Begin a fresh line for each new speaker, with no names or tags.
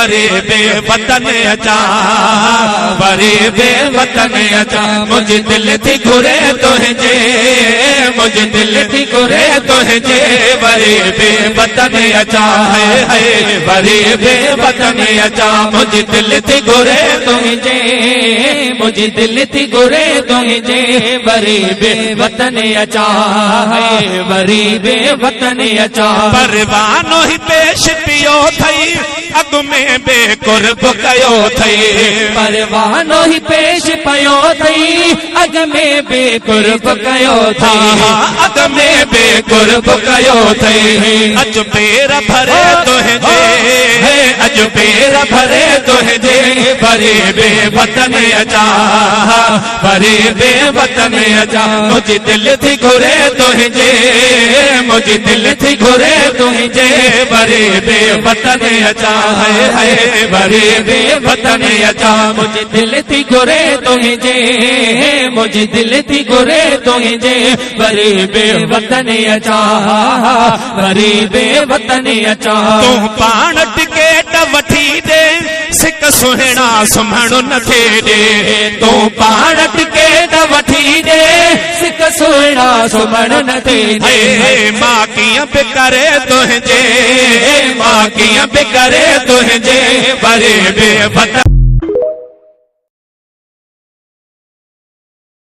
वरी बे वतन अचा वरी बे वतन अचा मुझे दिल थी घुरे तुझे मुझे दिल थी घुरे तुझे वरी बे वतन अचा है वरी बे वतन अचा मुझे दिल थी घुरे तुझे मुझे दिल थी घुरे तुझे वरी बे वतन अचा है वरी बे वतन अचा परवानो ही पेश पियो थई अग में बेकुर्ब कयो थई परवानो ही पेश पयो थई अग में बेकुर्ब कयो थई अग में बेकुर्ब कयो थई अज पेर भरे तुझे अज पेर भरे तुझे वरी बे वतन अचा वरी बे वतन अचा मुझे दिल थी घुरे तुझे मुझे दिल थी घुरे तुझे वरी बे वतन अचा है वरी बे वतन अचा मुझे दिल थी घुरे तुझे मुझे दिल थी घुरे तुझे वरी बे वतन अचा वरी बे वतन अचा तू पाण टिकेट वठी दे सिक सुहिणा सुम्हणो न थे दे तू पाण टिकेट वठी दे सिक सुहिणा सुम्हणो न थे दे मां कीअं पे करे तुझे मां कीअं पे करे तुझे वरी बे वतन